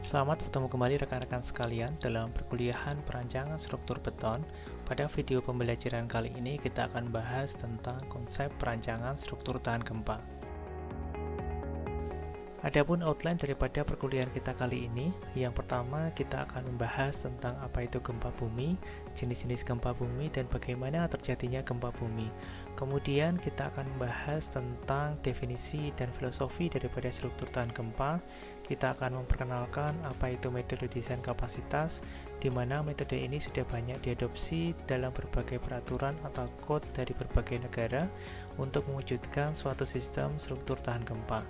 Selamat bertemu kembali rekan-rekan sekalian dalam perkuliahan perancangan struktur beton. Pada video pembelajaran kali ini kita akan bahas tentang konsep perancangan struktur tahan gempa. Adapun outline daripada perkuliahan kita kali ini, yang pertama kita akan membahas tentang apa itu gempa bumi, jenis-jenis gempa bumi, dan bagaimana terjadinya gempa bumi. Kemudian kita akan membahas tentang definisi dan filosofi daripada struktur tahan gempa. Kita akan memperkenalkan apa itu metode desain kapasitas, di mana metode ini sudah banyak diadopsi dalam berbagai peraturan atau code dari berbagai negara untuk mewujudkan suatu sistem struktur tahan gempa.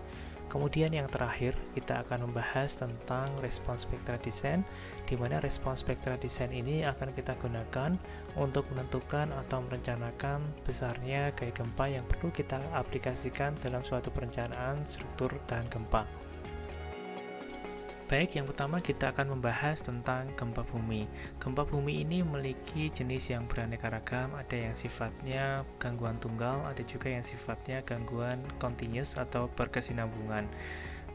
Kemudian yang terakhir, kita akan membahas tentang respons spektra desain, di mana respons spektra desain ini akan kita gunakan untuk menentukan atau merencanakan besarnya gaya gempa yang perlu kita aplikasikan dalam suatu perencanaan struktur tahan gempa. Baik, yang pertama kita akan membahas tentang gempa bumi. Gempa bumi ini memiliki jenis yang beraneka ragam, ada yang sifatnya gangguan tunggal, ada juga yang sifatnya gangguan continuous atau berkesinambungan.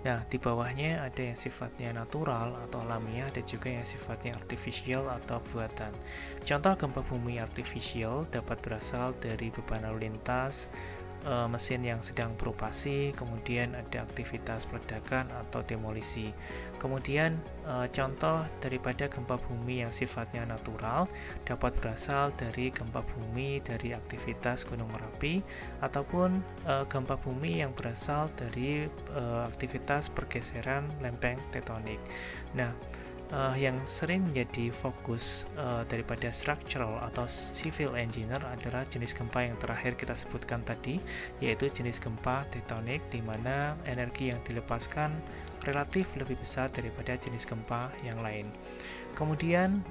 Nah, di bawahnya ada yang sifatnya natural atau alamiah, ada juga yang sifatnya artificial atau buatan. Contoh gempa bumi artificial dapat berasal dari beban lalu lintas, mesin yang sedang beroperasi, kemudian ada aktivitas peledakan atau demolisi. Kemudian contoh daripada gempa bumi yang sifatnya natural dapat berasal dari gempa bumi dari aktivitas gunung Merapi ataupun gempa bumi yang berasal dari aktivitas pergeseran lempeng tektonik. Nah, yang sering menjadi fokus daripada structural atau civil engineer adalah jenis gempa yang terakhir kita sebutkan tadi, yaitu jenis gempa tektonik, di mana energi yang dilepaskan relatif lebih besar daripada jenis gempa yang lain. Kemudian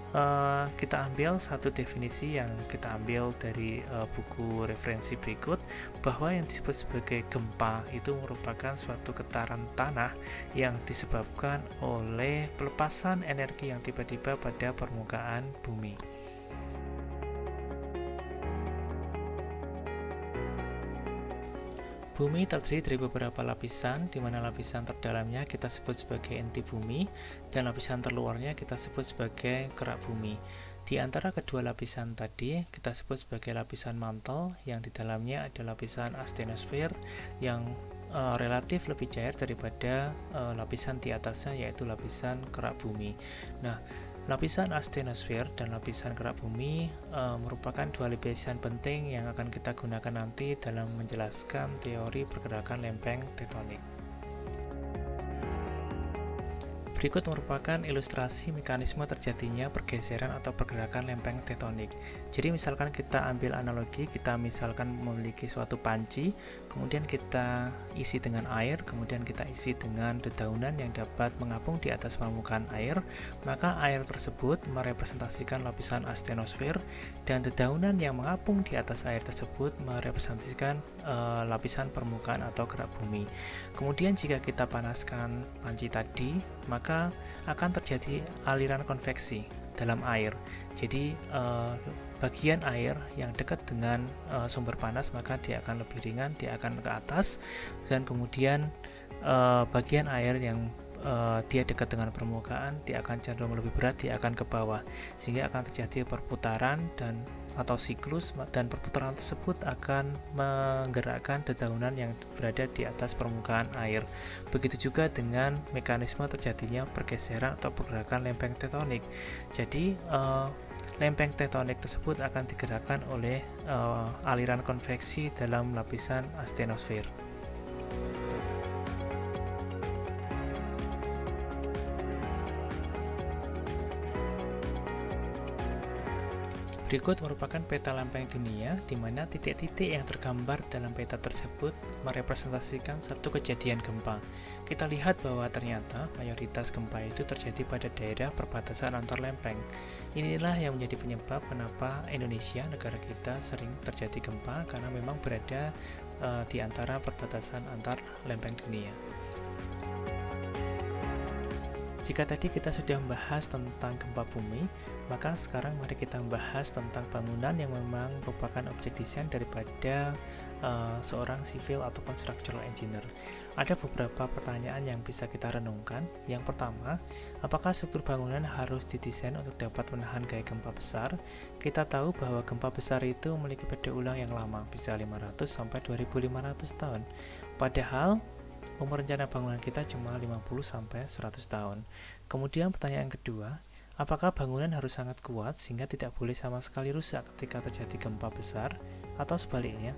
kita ambil satu definisi yang kita ambil dari buku referensi berikut, bahwa yang disebut sebagai gempa itu merupakan suatu getaran tanah yang disebabkan oleh pelepasan energi yang tiba-tiba pada permukaan bumi. Bumi terdiri dari beberapa lapisan, di mana lapisan terdalamnya kita sebut sebagai inti bumi, dan lapisan terluarnya kita sebut sebagai kerak bumi. Di antara kedua lapisan tadi, kita sebut sebagai lapisan mantel, yang di dalamnya ada lapisan astenosfer, yang relatif lebih cair daripada lapisan di atasnya, yaitu lapisan kerak bumi. Nah, lapisan astenosfer dan lapisan kerak bumi merupakan dua lapisan penting yang akan kita gunakan nanti dalam menjelaskan teori pergerakan lempeng tektonik. Berikut merupakan ilustrasi mekanisme terjadinya pergeseran atau pergerakan lempeng tektonik. Jadi misalkan kita ambil analogi, kita misalkan memiliki suatu panci, kemudian kita isi dengan air, kemudian kita isi dengan dedaunan yang dapat mengapung di atas permukaan air, maka air tersebut merepresentasikan lapisan astenosfer, dan dedaunan yang mengapung di atas air tersebut merepresentasikan lapisan permukaan atau kerak bumi. Kemudian jika kita panaskan panci tadi, maka akan terjadi aliran konveksi dalam air. Jadi bagian air yang dekat dengan sumber panas maka dia akan lebih ringan, dia akan ke atas, dan kemudian bagian air yang dia dekat dengan permukaan dia akan cenderung lebih berat, dia akan ke bawah, sehingga akan terjadi perputaran atau siklus, dan perputaran tersebut akan menggerakkan dedaunan yang berada di atas permukaan air. Begitu juga dengan mekanisme terjadinya pergeseran atau pergerakan lempeng tektonik. Jadi lempeng tektonik tersebut akan digerakkan oleh aliran konveksi dalam lapisan astenosfer. Berikut merupakan peta lempeng dunia, di mana titik-titik yang tergambar dalam peta tersebut merepresentasikan satu kejadian gempa. Kita lihat bahwa ternyata mayoritas gempa itu terjadi pada daerah perbatasan antar lempeng. Inilah yang menjadi penyebab kenapa Indonesia, negara kita, sering terjadi gempa, karena memang berada di antara perbatasan antar lempeng dunia. Jika tadi kita sudah membahas tentang gempa bumi, maka sekarang mari kita membahas tentang bangunan yang memang merupakan objek desain daripada seorang civil ataupun structural engineer. Ada beberapa pertanyaan yang bisa kita renungkan. Yang pertama, apakah struktur bangunan harus didesain untuk dapat menahan gaya gempa besar? Kita tahu bahwa gempa besar itu memiliki periode ulang yang lama, bisa 500 sampai 2500 tahun. Padahal umur rencana bangunan kita cuma 50 sampai 100 tahun. Kemudian pertanyaan kedua, apakah bangunan harus sangat kuat sehingga tidak boleh sama sekali rusak ketika terjadi gempa besar? Atau sebaliknya,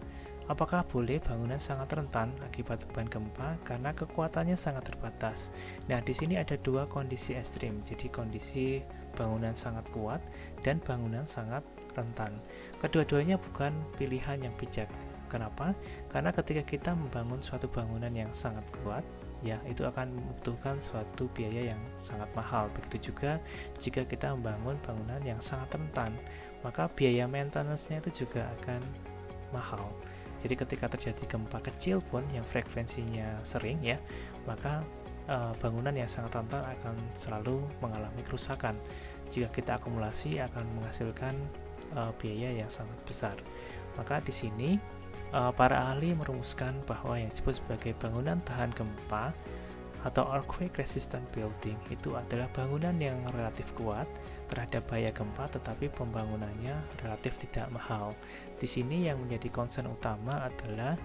apakah boleh bangunan sangat rentan akibat beban gempa karena kekuatannya sangat terbatas? Nah, di sini ada dua kondisi ekstrim. Jadi kondisi bangunan sangat kuat dan bangunan sangat rentan. Kedua-duanya bukan pilihan yang bijak. Kenapa? Karena ketika kita membangun suatu bangunan yang sangat kuat, ya itu akan membutuhkan suatu biaya yang sangat mahal. Begitu juga jika kita membangun bangunan yang sangat rentan, maka biaya maintenance-nya itu juga akan mahal. Jadi ketika terjadi gempa kecil pun yang frekuensinya sering ya, maka bangunan yang sangat rentan akan selalu mengalami kerusakan. Jika kita akumulasi akan menghasilkan biaya yang sangat besar. Maka di sini para ahli merumuskan bahwa yang disebut sebagai bangunan tahan gempa atau earthquake resistant building itu adalah bangunan yang relatif kuat terhadap bahaya gempa, tetapi pembangunannya relatif tidak mahal. Di sini yang menjadi concern utama adalah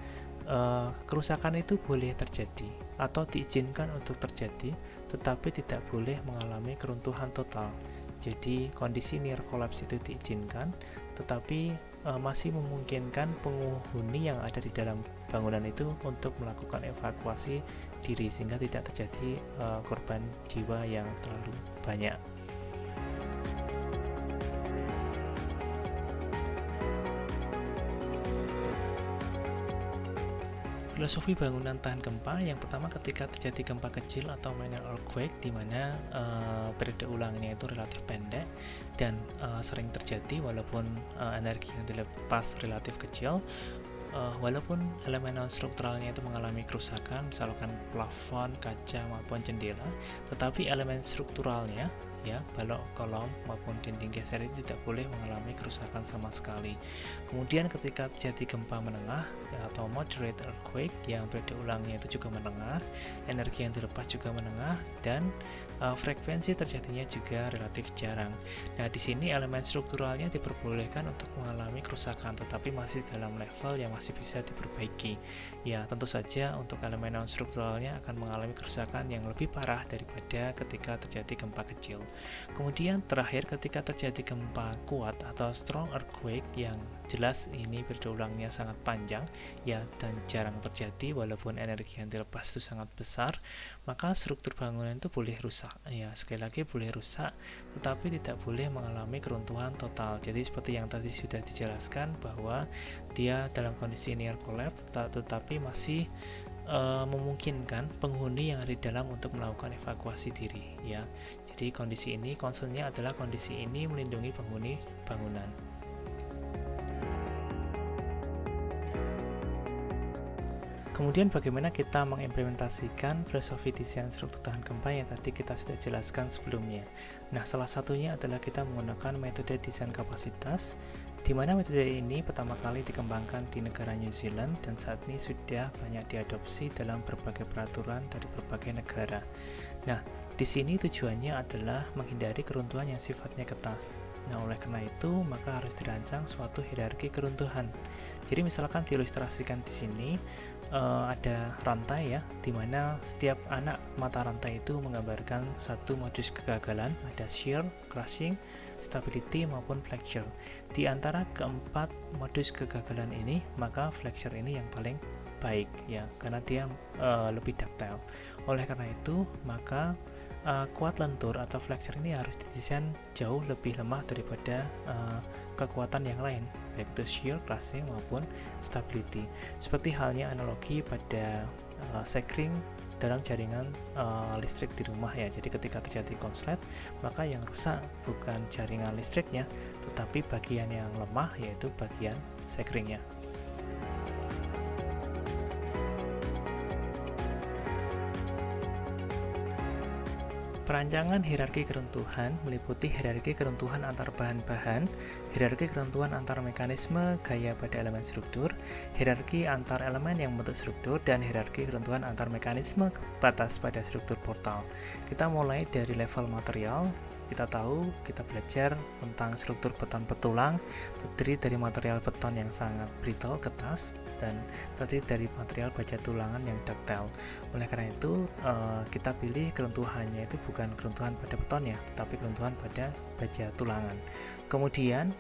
kerusakan itu boleh terjadi atau diizinkan untuk terjadi, tetapi tidak boleh mengalami keruntuhan total. Jadi kondisi near collapse itu diizinkan, tetapi masih memungkinkan penghuni yang ada di dalam bangunan itu untuk melakukan evakuasi diri sehingga tidak terjadi korban jiwa yang terlalu banyak. Filosofi bangunan tahan gempa, yang pertama ketika terjadi gempa kecil atau minor earthquake di mana periode ulangnya itu relatif pendek dan sering terjadi walaupun energi yang dilepas relatif kecil, walaupun elemen non-strukturalnya itu mengalami kerusakan, misalkan plafon, kaca maupun jendela, tetapi elemen strukturalnya ya, balok, kolom maupun dinding geser itu tidak boleh mengalami kerusakan sama sekali. Kemudian ketika terjadi gempa menengah ya, atau moderate earthquake yang periode ulangnya itu juga menengah, energi yang dilepas juga menengah, dan frekuensi terjadinya juga relatif jarang. Nah, di sini elemen strukturalnya diperbolehkan untuk mengalami kerusakan, tetapi masih dalam level yang masih bisa diperbaiki. Ya, tentu saja untuk elemen non-strukturalnya akan mengalami kerusakan yang lebih parah daripada ketika terjadi gempa kecil. Kemudian terakhir ketika terjadi gempa kuat atau strong earthquake yang jelas ini periode ulangnya sangat panjang ya dan jarang terjadi walaupun energi yang dilepas itu sangat besar, maka struktur bangunan itu boleh rusak ya, sekali lagi boleh rusak tetapi tidak boleh mengalami keruntuhan total. Jadi seperti yang tadi sudah dijelaskan bahwa dia dalam kondisi near collapse tetapi masih memungkinkan penghuni yang ada di dalam untuk melakukan evakuasi diri ya. Jadi kondisi ini, concernnya adalah kondisi ini melindungi penghuni bangunan. Kemudian bagaimana kita mengimplementasikan filosofi desain struktur tahan gempa yang tadi kita sudah jelaskan sebelumnya. Nah, salah satunya adalah kita menggunakan metode desain kapasitas, di mana metode ini pertama kali dikembangkan di negara New Zealand dan saat ini sudah banyak diadopsi dalam berbagai peraturan dari berbagai negara. Nah, di sini tujuannya adalah menghindari keruntuhan yang sifatnya ketas. Nah, oleh karena itu, maka harus dirancang suatu hierarki keruntuhan. Jadi misalkan diilustrasikan di sini, ada rantai ya, di mana setiap anak mata rantai itu menggambarkan satu modus kegagalan, ada shear, crushing, stability maupun flexure. Di antara keempat modus kegagalan ini, maka flexure ini yang paling baik ya, karena dia lebih ductile. Oleh karena itu, maka kuat lentur atau flexure ini harus didesain jauh lebih lemah daripada kekuatan yang lain, baik itu shear, crushing maupun stability. Seperti halnya analogi pada sekring dalam jaringan listrik di rumah ya. Jadi ketika terjadi konslet, maka yang rusak bukan jaringan listriknya, tetapi bagian yang lemah yaitu bagian sekringnya. Perancangan hierarki keruntuhan meliputi hierarki keruntuhan antar bahan-bahan, hierarki keruntuhan antar mekanisme gaya pada elemen struktur, hierarki antar elemen yang membentuk struktur, dan hierarki keruntuhan antar mekanisme batas pada struktur portal. Kita mulai dari level material. Kita belajar tentang struktur beton petulang, terdiri dari material beton yang sangat brittle, ketas, dan terdiri dari material baja tulangan yang ductile. Oleh karena itu, kita pilih keruntuhannya itu bukan keruntuhan pada betonnya, tetapi keruntuhan pada baja tulangan. Kemudian,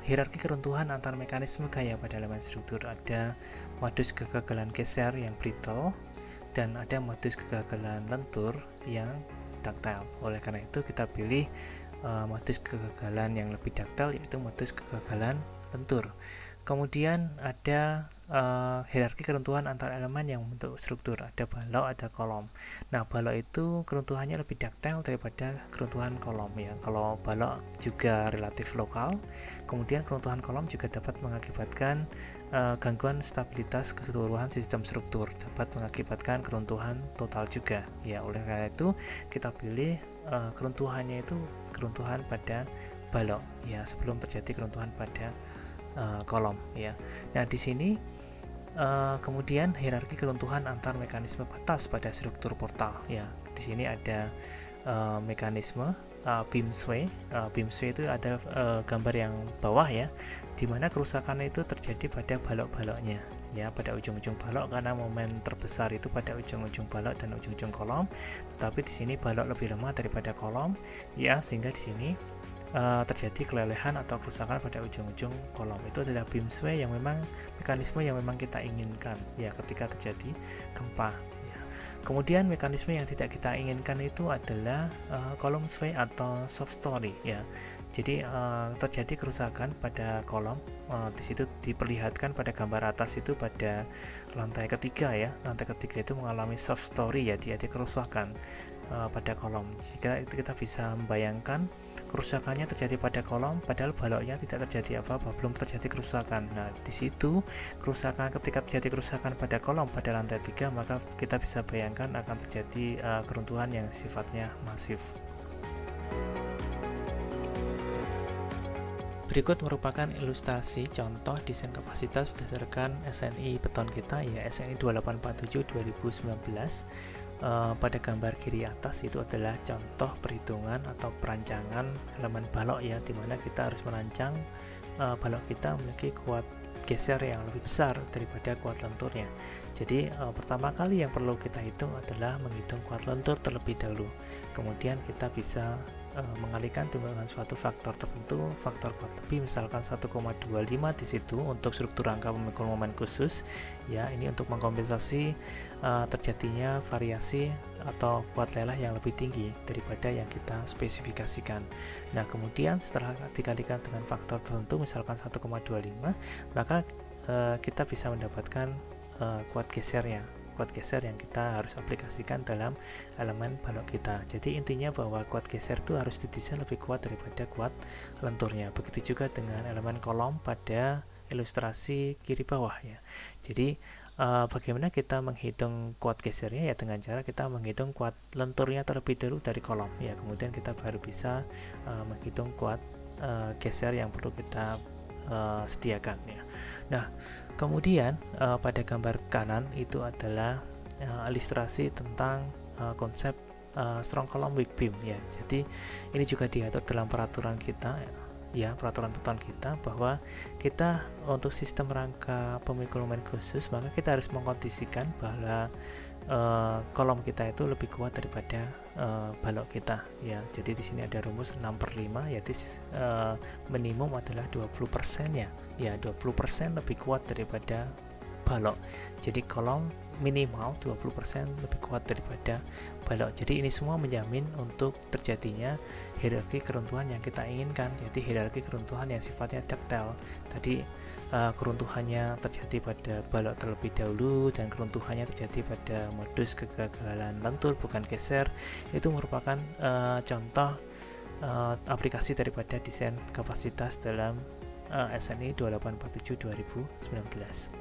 hierarki keruntuhan antar mekanisme gaya pada elemen struktur. Ada modus kegagalan geser yang brittle, dan ada modus kegagalan lentur yang ductile. Oleh karena itu kita pilih modus kegagalan yang lebih ductile, yaitu modus kegagalan lentur. Kemudian ada hierarki keruntuhan antar elemen yang membentuk struktur. Ada balok, ada kolom. Nah, balok itu keruntuhannya lebih ductile daripada keruntuhan kolom ya. Kalau balok juga relatif lokal, kemudian keruntuhan kolom juga dapat mengakibatkan gangguan stabilitas keseluruhan sistem struktur, dapat mengakibatkan keruntuhan total juga ya. Oleh karena itu kita pilih keruntuhannya itu keruntuhan pada balok ya, sebelum terjadi keruntuhan pada kolom ya. Nah, di sini kemudian hierarki keruntuhan antar mekanisme batas pada struktur portal ya. Di sini ada mekanisme beam sway. Beam sway itu ada gambar yang bawah ya, di mana kerusakan itu terjadi pada balok-baloknya ya, pada ujung-ujung balok, karena momen terbesar itu pada ujung-ujung balok dan ujung-ujung kolom. Tetapi di sini balok lebih lemah daripada kolom ya, sehingga di sini terjadi kelelehan atau kerusakan pada ujung-ujung kolom. Itu adalah beam sway yang memang mekanisme yang memang kita inginkan ya ketika terjadi gempa ya. Kemudian mekanisme yang tidak kita inginkan itu adalah column sway atau soft story ya. Jadi terjadi kerusakan pada kolom. Di situ diperlihatkan pada gambar atas itu pada lantai ketiga ya. Lantai ketiga itu mengalami soft story ya, dia ada kerusakan pada kolom. Jika kita bisa membayangkan kerusakannya terjadi pada kolom, padahal baloknya tidak terjadi apa-apa, belum terjadi kerusakan. Nah, di situ kerusakan, ketika terjadi kerusakan pada kolom pada lantai 3, maka kita bisa bayangkan akan terjadi keruntuhan yang sifatnya masif. Berikut merupakan ilustrasi contoh desain kapasitas berdasarkan SNI beton kita ya, SNI 2847 2019. Pada gambar kiri atas itu adalah contoh perhitungan atau perancangan elemen balok ya, dimana kita harus merancang balok kita memiliki kuat geser yang lebih besar daripada kuat lenturnya. Jadi pertama kali yang perlu kita hitung adalah menghitung kuat lentur terlebih dahulu. Kemudian kita bisa mengalihkan dengan suatu faktor tertentu, faktor kuat lebih misalkan 1,25 di situ untuk struktur rangka pemikul momen khusus ya. Ini untuk mengkompensasi terjadinya variasi atau kuat lelah yang lebih tinggi daripada yang kita spesifikasikan. Nah, kemudian setelah dikalikan dengan faktor tertentu misalkan 1,25, maka kita bisa mendapatkan kuat gesernya, kuat geser yang kita harus aplikasikan dalam elemen balok kita. Jadi intinya bahwa kuat geser itu harus didesain lebih kuat daripada kuat lenturnya. Begitu juga dengan elemen kolom pada ilustrasi kiri bawah ya. Jadi bagaimana kita menghitung kuat gesernya ya, dengan cara kita menghitung kuat lenturnya terlebih dahulu dari kolom ya. Kemudian kita baru bisa menghitung kuat geser yang perlu kita sediakan ya. Nah, kemudian pada gambar kanan itu adalah ilustrasi tentang konsep strong column weak beam ya. Jadi ini juga diatur dalam peraturan kita ya, peraturan beton kita, bahwa kita untuk sistem rangka pemikul momen khusus maka kita harus mengkondisikan bahwa kolom kita itu lebih kuat daripada balok kita ya. Jadi di sini ada rumus 6/5, yaitu minimum adalah 20% ya. Ya, 20% lebih kuat daripada balok. Jadi kolom minimal 20% lebih kuat daripada balok. Jadi ini semua menjamin untuk terjadinya hierarki keruntuhan yang kita inginkan, yaitu hierarki keruntuhan yang sifatnya ductile. Tadi keruntuhannya terjadi pada balok terlebih dahulu dan keruntuhannya terjadi pada modus kegagalan lentur bukan geser. Itu merupakan contoh aplikasi daripada desain kapasitas dalam SNI 2847 2019.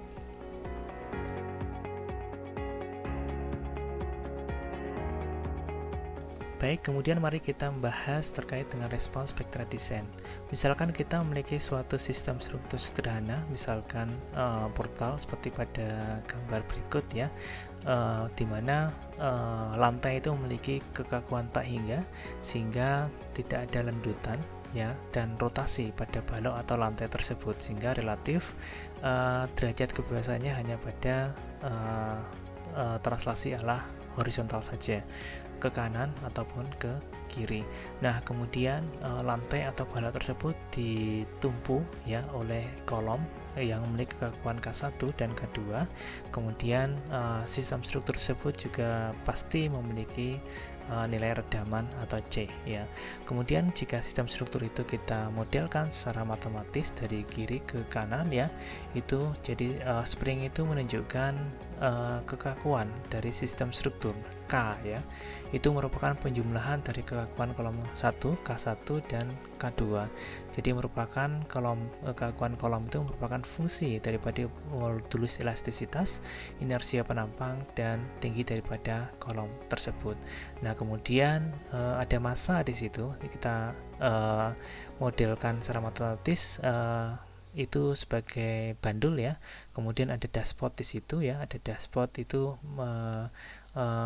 Baik, kemudian mari kita membahas terkait dengan respons spektra desain. Misalkan kita memiliki suatu sistem struktur sederhana, misalkan portal seperti pada gambar berikut ya, di mana lantai itu memiliki kekakuan tak hingga sehingga tidak ada lendutan ya, dan rotasi pada balok atau lantai tersebut, sehingga relatif derajat kebebasannya hanya pada translasi arah horizontal saja, ke kanan ataupun ke kiri. Nah, kemudian lantai atau balok tersebut ditumpu ya oleh kolom yang memiliki kekakuan K1 dan K2. Kemudian sistem struktur tersebut juga pasti memiliki nilai redaman atau C ya. Kemudian jika sistem struktur itu kita modelkan secara matematis dari kiri ke kanan ya, itu jadi spring itu menunjukkan kekakuan dari sistem struktur K ya. Itu merupakan penjumlahan dari kekakuan kolom 1, K1 dan K2. Jadi merupakan kekakuan kolom itu merupakan fungsi daripada modulus elastisitas, inersia penampang, dan tinggi daripada kolom tersebut. Nah, kemudian ada massa di situ. Kita modelkan secara matematis itu sebagai bandul ya. Kemudian ada dashboard di situ ya. Ada dashboard itu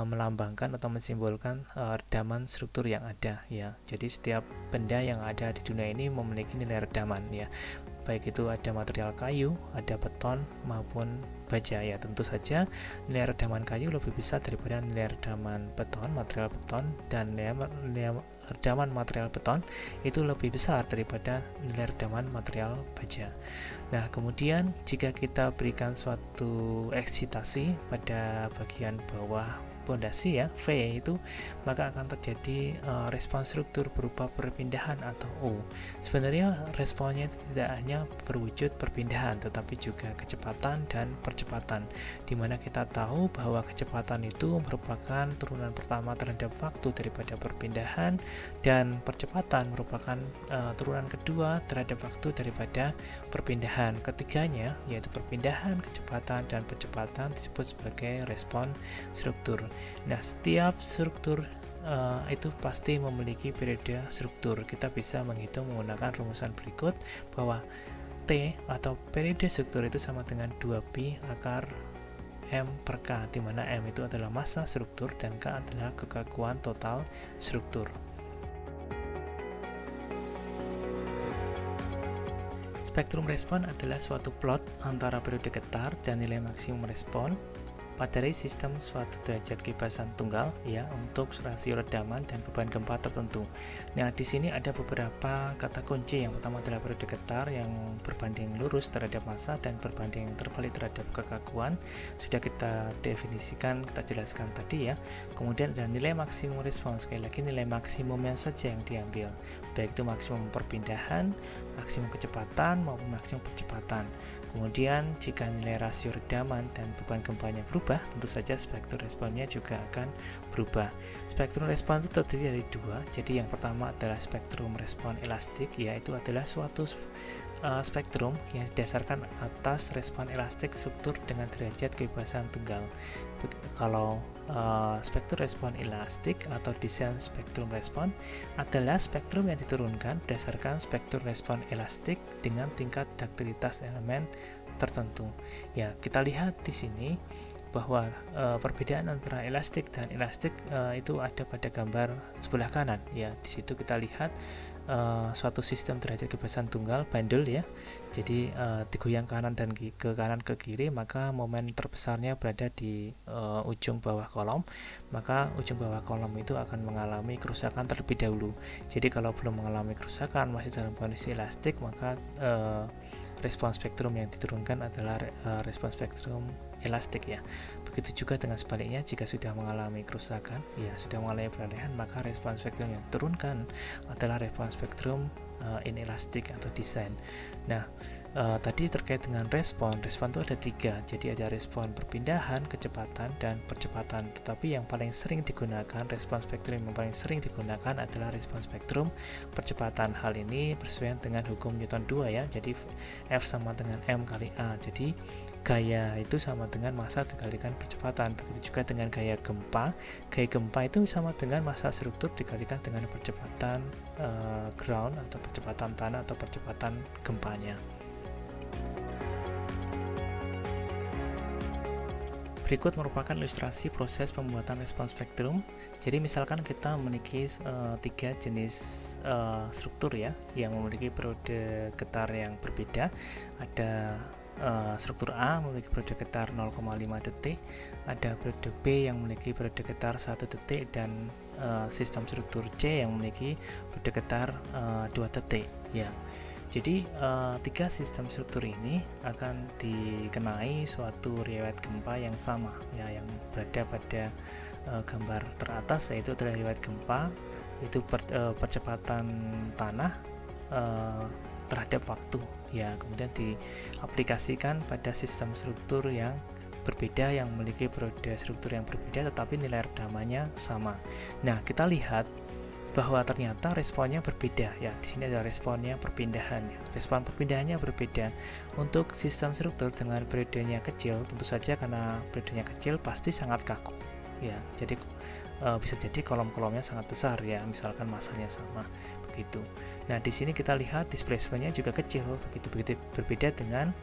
melambangkan atau mensimbolkan redaman struktur yang ada ya. Jadi setiap benda yang ada di dunia ini memiliki nilai redaman ya. Baik itu ada material kayu, ada beton maupun baja ya. Tentu saja nilai redaman kayu lebih besar daripada nilai redaman beton, material beton, dan nilai redaman material beton itu lebih besar daripada nilai redaman material baja. Nah, kemudian jika kita berikan suatu eksitasi pada bagian bawah pondasi ya, V itu, maka akan terjadi respons struktur berupa perpindahan atau U. Sebenarnya responnya itu tidak hanya berwujud perpindahan, tetapi juga kecepatan dan percepatan, di mana kita tahu bahwa kecepatan itu merupakan turunan pertama terhadap waktu daripada perpindahan, dan percepatan merupakan turunan kedua terhadap waktu daripada perpindahan. Ketiganya yaitu perpindahan, kecepatan, dan percepatan disebut sebagai respon struktur. Nah, setiap struktur itu pasti memiliki periode struktur. Kita bisa menghitung menggunakan rumusan berikut bahwa T atau periode struktur itu sama dengan 2pi akar M per K, di mana M itu adalah massa struktur dan K adalah kekakuan total struktur. Spektrum respon adalah suatu plot antara periode getar dan nilai maksimum respon pada sistem suatu derajat kebebasan tunggal ya, untuk rasio redaman dan beban gempa tertentu. Nah, di sini ada beberapa kata kunci. Yang pertama adalah periode getar yang berbanding lurus terhadap massa dan berbanding terbalik terhadap kekakuan. Sudah kita definisikan, kita jelaskan tadi ya. Kemudian ada nilai maksimum respon, sekali lagi nilai maksimumnya saja yang diambil, baik itu maksimum perpindahan, maksimum kecepatan maupun maksimum percepatan. Kemudian jika nilai rasio redaman dan beban gempanya berubah, tentu saja spektrum responnya juga akan berubah. Spektrum respon itu terdiri dari dua. Jadi yang pertama adalah spektrum respon elastik, yaitu adalah suatu spektrum yang didasarkan atas respon elastik struktur dengan derajat kebebasan tunggal. Kalau spektrum respon elastik atau desain spektrum respon adalah spektrum yang diturunkan berdasarkan spektrum respon elastik dengan tingkat duktilitas elemen tertentu. Ya, kita lihat di sini bahwa perbedaan antara elastik dan elastik itu ada pada gambar sebelah kanan. Ya, di situ kita lihat suatu sistem derajat kebebasan tunggal bandul ya. Jadi digoyang kanan dan ke kanan ke kiri, maka momen terbesarnya berada di ujung bawah kolom. Maka ujung bawah kolom itu akan mengalami kerusakan terlebih dahulu. Jadi kalau belum mengalami kerusakan, masih dalam kondisi elastik, maka respons spektrum yang diturunkan adalah respons spektrum elastik ya. Begitu juga dengan sebaliknya, jika sudah mengalami kerusakan, ya sudah mengalami peralihan, maka respons spektrum yang diturunkan adalah respons spektrum inelastik atau desain. Nah, tadi terkait dengan respon itu ada 3. Jadi ada respon perpindahan, kecepatan, dan percepatan. Tetapi yang paling sering digunakan, respon spektrum yang paling sering digunakan adalah respon spektrum percepatan. Hal ini bersesuaian dengan hukum Newton 2 ya. Jadi F sama dengan M kali A. Jadi gaya itu sama dengan massa dikalikan percepatan. Begitu juga dengan gaya gempa. Gaya gempa itu sama dengan massa struktur dikalikan dengan percepatan ground atau percepatan tanah atau percepatan gempanya. Berikut merupakan ilustrasi proses pembuatan respons spektrum. Jadi misalkan kita memiliki 3 jenis struktur ya, yang memiliki periode getar yang berbeda. Ada struktur A memiliki periode getar 0,5 detik, ada periode B yang memiliki periode getar 1 detik, dan sistem struktur C yang memiliki periode getar 2 detik ya. Jadi 3 sistem struktur ini akan dikenai suatu riwayat gempa yang sama ya, yang berada pada gambar teratas, yaitu adalah riwayat gempa, itu percepatan tanah terhadap waktu ya, kemudian diaplikasikan pada sistem struktur yang berbeda yang memiliki periode struktur yang berbeda tetapi nilai redamannya sama. Nah, kita lihat bahwa ternyata responnya berbeda ya. Di sini ada responnya perpindahan ya. Respon perpindahannya berbeda. Untuk sistem struktur dengan periodenya kecil, tentu saja karena periodenya kecil pasti sangat kaku ya. Jadi bisa jadi kolom-kolomnya sangat besar ya, misalkan masanya sama begitu. Nah, di sini kita lihat displacement-nya juga kecil begitu berbeda dengan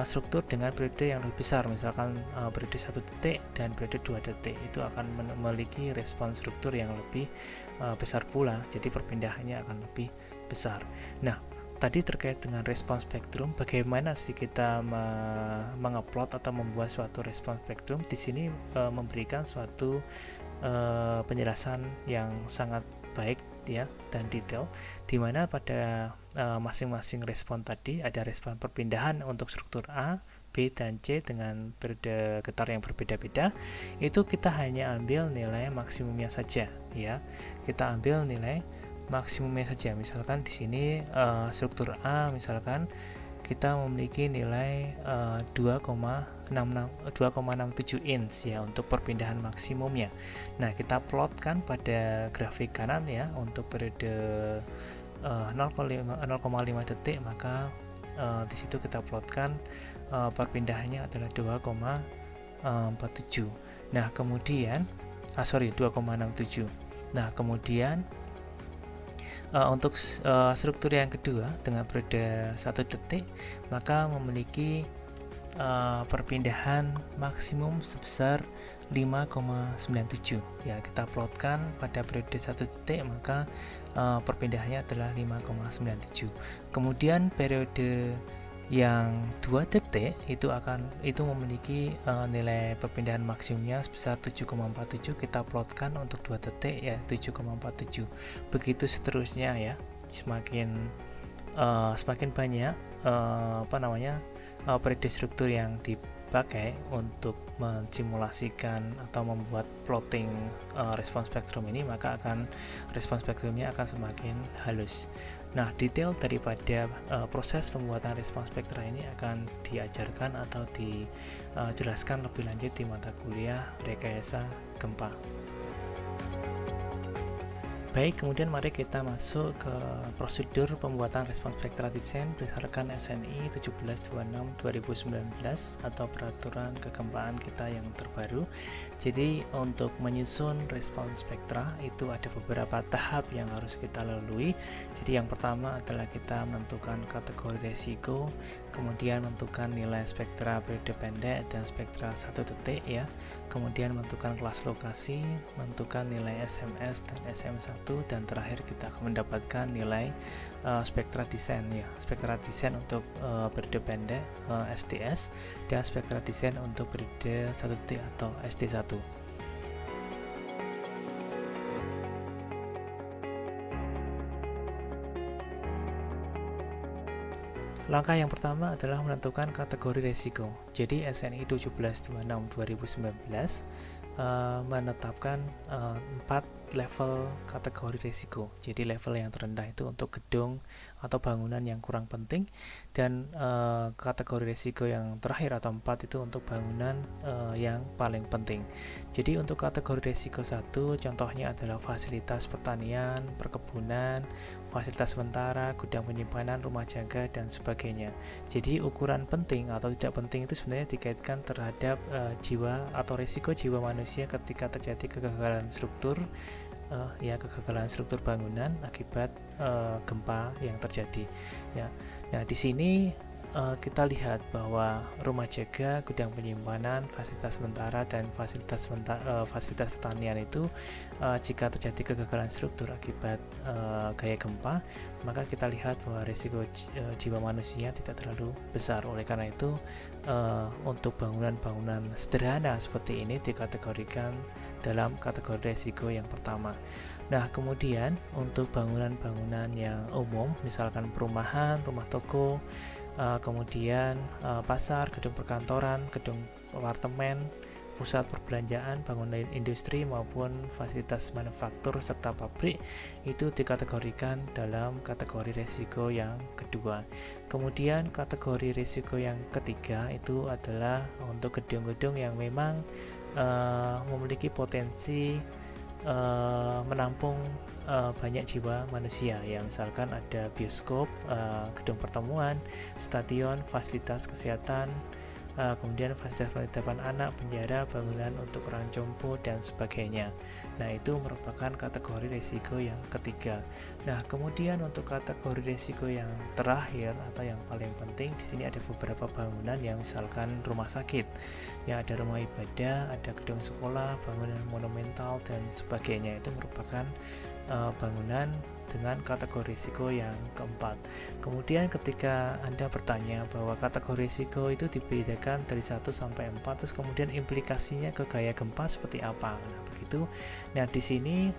struktur dengan periode yang lebih besar, misalkan periode 1 detik dan periode 2 detik, itu akan memiliki respon struktur yang lebih besar pula, jadi perpindahannya akan lebih besar. Nah, tadi terkait dengan respon spektrum, bagaimana sih kita mengupload atau membuat suatu respon spektrum? Di sini memberikan suatu penjelasan yang sangat baik ya dan detail, di mana pada masing-masing respon tadi ada respon perpindahan untuk struktur A, B, dan C dengan periode getar yang berbeda-beda. Itu kita hanya ambil nilai maksimumnya saja ya. Kita ambil nilai maksimumnya saja. Misalkan di sini struktur A misalkan kita memiliki nilai 2,67 inch ya untuk perpindahan maksimumnya. Nah, kita plotkan pada grafik kanan ya untuk periode 0,5 detik, maka di situ kita plotkan perpindahannya adalah 2,47. Nah, kemudian 2,67. Nah, kemudian untuk struktur yang kedua dengan periode 1 detik, maka memiliki perpindahan maksimum sebesar 5,97 ya. Kita plotkan pada periode 1 detik, maka perpindahannya adalah 5,97. Kemudian periode yang 2 detik itu memiliki nilai perpindahan maksimumnya sebesar 7,47. Kita plotkan untuk 2 detik ya 7,47. Begitu seterusnya ya. Semakin banyak periode struktur yang dipakai untuk mensimulasikan atau membuat plotting respon spektrum ini, maka respon spektrumnya akan semakin halus. Nah, detail daripada proses pembuatan respon spektra ini akan diajarkan atau dijelaskan lebih lanjut di mata kuliah rekayasa gempa. Baik, kemudian mari kita masuk ke prosedur pembuatan respon spektra desain berdasarkan SNI 1726/2019 atau peraturan kegempaan kita yang terbaru. Jadi untuk menyusun respon spektra itu ada beberapa tahap yang harus kita lalui. Jadi yang pertama adalah kita menentukan kategori resiko, kemudian menentukan nilai spektra periode pendek dan spektra 1 detik ya. Kemudian menentukan kelas lokasi, menentukan nilai SMS dan SM1, dan terakhir kita akan mendapatkan nilai spektra desain ya. Spektra desain untuk periode pendek STS dan spektra desain untuk periode 1 detik atau ST1. Langkah yang pertama adalah menentukan kategori resiko. Jadi SNI 1726/2019 menetapkan 4 level kategori risiko. Jadi level yang terendah itu untuk gedung atau bangunan yang kurang penting, dan kategori risiko yang terakhir atau 4 itu untuk bangunan yang paling penting. Jadi untuk kategori risiko 1 contohnya adalah fasilitas pertanian, perkebunan, fasilitas sementara, gudang penyimpanan, rumah jaga, dan sebagainya. Jadi ukuran penting atau tidak penting itu sebenarnya dikaitkan terhadap jiwa atau risiko jiwa manusia ketika terjadi kegagalan struktur, kegagalan struktur bangunan akibat gempa yang terjadi. Ya, nah di sini kita lihat bahwa rumah jaga, gudang penyimpanan, fasilitas sementara, dan fasilitas pertanian itu jika terjadi kegagalan struktur akibat gaya gempa, maka kita lihat bahwa risiko jiwa manusia tidak terlalu besar. Oleh karena itu untuk bangunan-bangunan sederhana seperti ini dikategorikan dalam kategori risiko yang pertama. Nah, kemudian untuk bangunan-bangunan yang umum, misalkan perumahan, rumah toko, kemudian pasar, gedung perkantoran, gedung apartemen, pusat perbelanjaan, bangunan industri maupun fasilitas manufaktur serta pabrik, itu dikategorikan dalam kategori risiko yang kedua. Kemudian kategori risiko yang ketiga itu adalah untuk gedung-gedung yang memang memiliki potensi menampung banyak jiwa manusia, ya misalkan ada bioskop, gedung pertemuan, stadion, fasilitas kesehatan, kemudian fasilitas penitipan anak, penjara, bangunan untuk orang jompo, dan sebagainya. Nah, itu merupakan kategori risiko yang ketiga. Nah, kemudian untuk kategori risiko yang terakhir atau yang paling penting di sini ada beberapa bangunan yang misalkan rumah sakit, ya ada rumah ibadah, ada gedung sekolah, bangunan monumental, dan sebagainya. Itu merupakan bangunan dengan kategori risiko yang keempat. Kemudian ketika Anda bertanya bahwa kategori risiko itu dibedakan dari 1 sampai 4, terus kemudian implikasinya ke gaya gempa seperti apa? Nah, begitu. Nah, di sini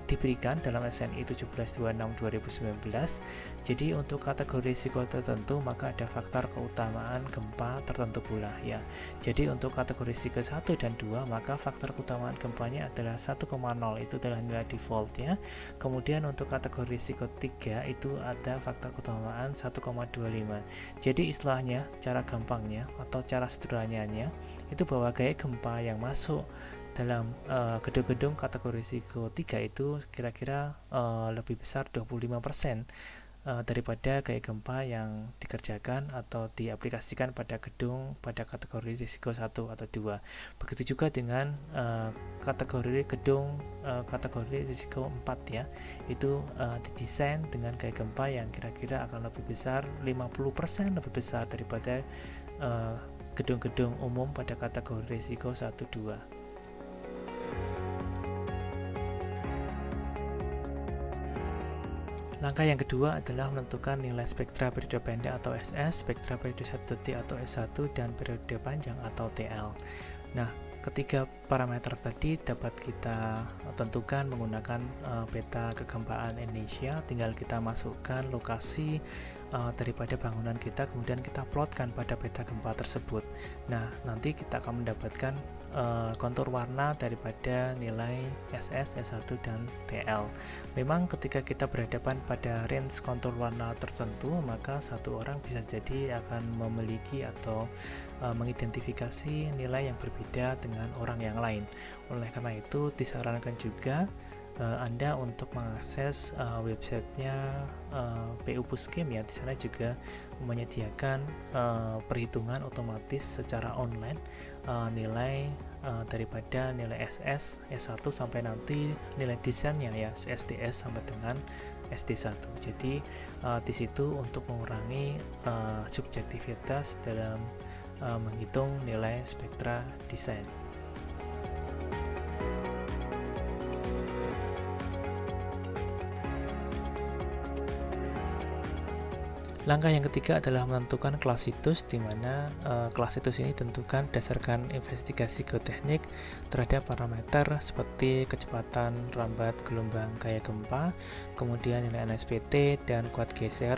diberikan dalam SNI 1726/2019. Jadi untuk kategori risiko tertentu maka ada faktor keutamaan gempa tertentu pula, ya. Jadi untuk kategori risiko 1 dan 2 maka faktor keutamaan gempanya adalah 1,0, itu adalah nilai defaultnya. Kemudian untuk kategori risiko 3 itu ada faktor keutamaan 1,25. Jadi istilahnya, cara gampangnya atau cara sederhananya itu bahwa gaya gempa yang masuk dalam gedung-gedung kategori risiko 3 itu kira-kira lebih besar 25% daripada gaya gempa yang dikerjakan atau diaplikasikan pada gedung pada kategori risiko 1 atau 2. Begitu juga dengan kategori gedung kategori risiko 4, ya. Itu didesain dengan gaya gempa yang kira-kira akan lebih besar 50% lebih besar daripada gedung-gedung umum pada kategori risiko 1, 2. Langkah yang kedua adalah menentukan nilai spektra periode pendek atau SS, spektra periode 1 detik atau S1, dan periode panjang atau TL. Nah, ketiga parameter tadi dapat kita tentukan menggunakan peta kegempaan Indonesia. Tinggal kita masukkan lokasi daripada bangunan kita, kemudian kita plotkan pada peta gempa tersebut. Nah, nanti kita akan mendapatkan kontur warna daripada nilai SS, S1, dan TL. Memang ketika kita berhadapan pada range kontur warna tertentu, maka satu orang bisa jadi akan memiliki atau mengidentifikasi nilai yang berbeda dengan orang yang lain. Oleh karena itu disarankan juga Anda untuk mengakses websitenya PU Puskim, ya. Di sana juga menyediakan perhitungan otomatis secara online nilai daripada nilai SS, S1 sampai nanti nilai desainnya, ya, SDS sampai dengan SD1. Jadi di situ untuk mengurangi subjektivitas dalam menghitung nilai spektra desain. Langkah yang ketiga adalah menentukan kelas situs, di mana kelas situs ini ditentukan berdasarkan investigasi geoteknik terhadap parameter seperti kecepatan rambat gelombang gaya gempa, kemudian nilai NSPT, dan kuat geser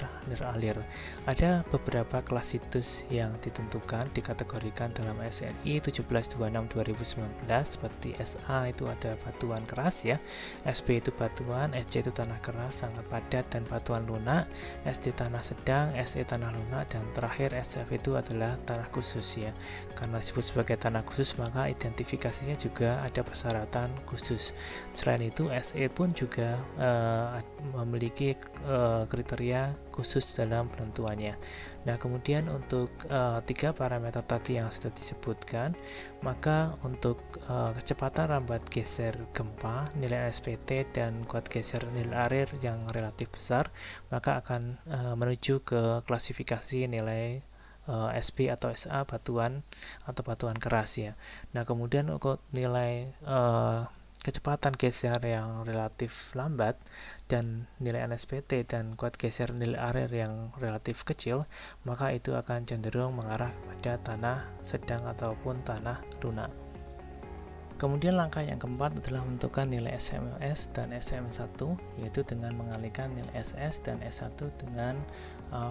alir. Ada beberapa kelas situs yang ditentukan dikategorikan dalam SNI 1726/2019 seperti SA itu ada batuan keras ya, SB itu batuan, SC itu tanah keras sangat padat dan batuan lunak, SD tanah sedang, SE tanah lunak, dan terakhir SF itu adalah tanah khusus ya. Karena disebut sebagai tanah khusus maka identifikasinya juga ada persyaratan khusus. Selain itu SE pun juga memiliki kriteria khusus dalam penentuannya. Nah, kemudian untuk tiga parameter tadi yang sudah disebutkan, maka untuk kecepatan rambat geser gempa, nilai SPT, dan kuat geser nilai arir yang relatif besar, maka akan menuju ke klasifikasi nilai SB atau SA batuan atau batuan keras ya. Nah, kemudian untuk nilai kecepatan geser yang relatif lambat dan nilai NSPT dan kuat geser nilai arir yang relatif kecil, maka itu akan cenderung mengarah pada tanah sedang ataupun tanah lunak. Kemudian langkah yang keempat adalah menentukan nilai SMS dan SM1, yaitu dengan mengalihkan nilai SS dan S1 dengan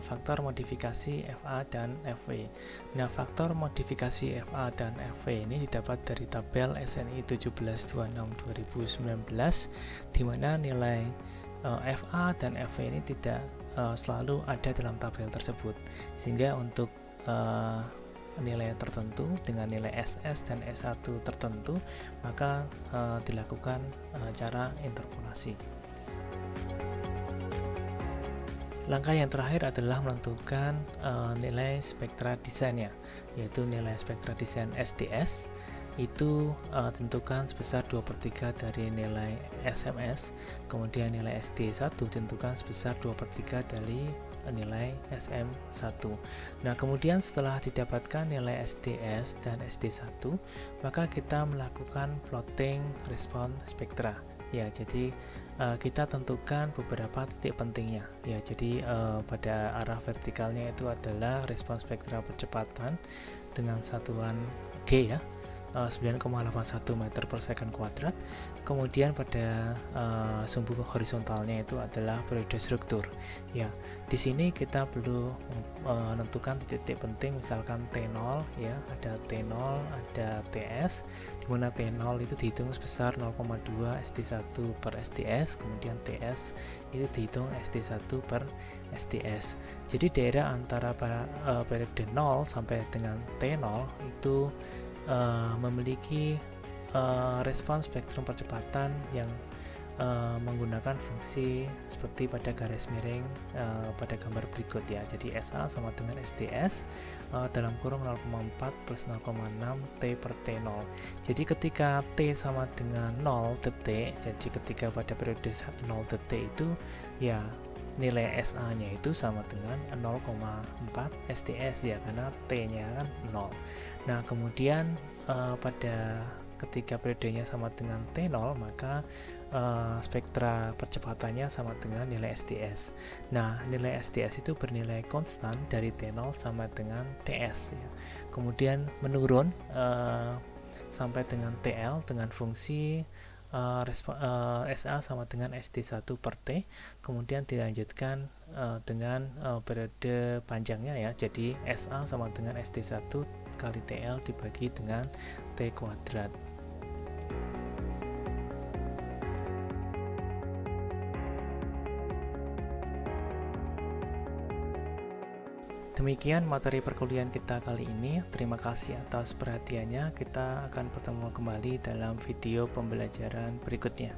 faktor modifikasi FA dan FV. Nah, faktor modifikasi FA dan FV ini didapat dari tabel SNI 1726/2019, di mana nilai FA dan FV ini tidak selalu ada dalam tabel tersebut, sehingga untuk nilai tertentu dengan nilai SS dan S1 tertentu, maka dilakukan cara interpolasi. Langkah yang terakhir adalah menentukan nilai spektra desainnya, yaitu nilai spektra desain SDS itu tentukan sebesar 2/3 dari nilai SMS, kemudian nilai SD1 tentukan sebesar 2/3 dari nilai SM1. Nah, kemudian setelah didapatkan nilai SDS dan SD1, maka kita melakukan plotting respon spektra. Ya, jadi kita tentukan beberapa titik pentingnya. Ya, jadi pada arah vertikalnya itu adalah respon spektra percepatan dengan satuan G ya. 9,81 meter per second kuadrat. Kemudian pada sumbu horizontalnya itu adalah periode struktur. Ya, di sini kita perlu menentukan titik-titik penting, misalkan T0 ya, ada T0, ada TS, di mana T0 itu dihitung sebesar 0,2 SD1 per SDS, kemudian TS itu dihitung SD1 per SDS. Jadi daerah antara periode 0 sampai dengan T0 itu memiliki respon spektrum percepatan yang menggunakan fungsi seperti pada garis miring pada gambar berikut ya. Jadi SA sama dengan SDS dalam kurung 0,4 plus 0,6 T per T0. Jadi ketika T sama dengan 0 detik, jadi ketika pada periode 0 detik itu ya nilai SA-nya itu sama dengan 0,4 SDS ya, karena T-nya kan 0. Nah, kemudian pada ketika periodenya sama dengan T0, maka spektra percepatannya sama dengan nilai SDS. Nah, nilai SDS itu bernilai konstan dari T0 sama dengan TS ya. Kemudian menurun sampai dengan TL dengan fungsi SA sama dengan SD1 per T, kemudian dilanjutkan dengan periode panjangnya ya, jadi SA sama dengan SD1 kali TL dibagi dengan T kuadrat. Demikian materi perkuliahan kita kali ini. Terima kasih atas perhatiannya. Kita akan bertemu kembali dalam video pembelajaran berikutnya.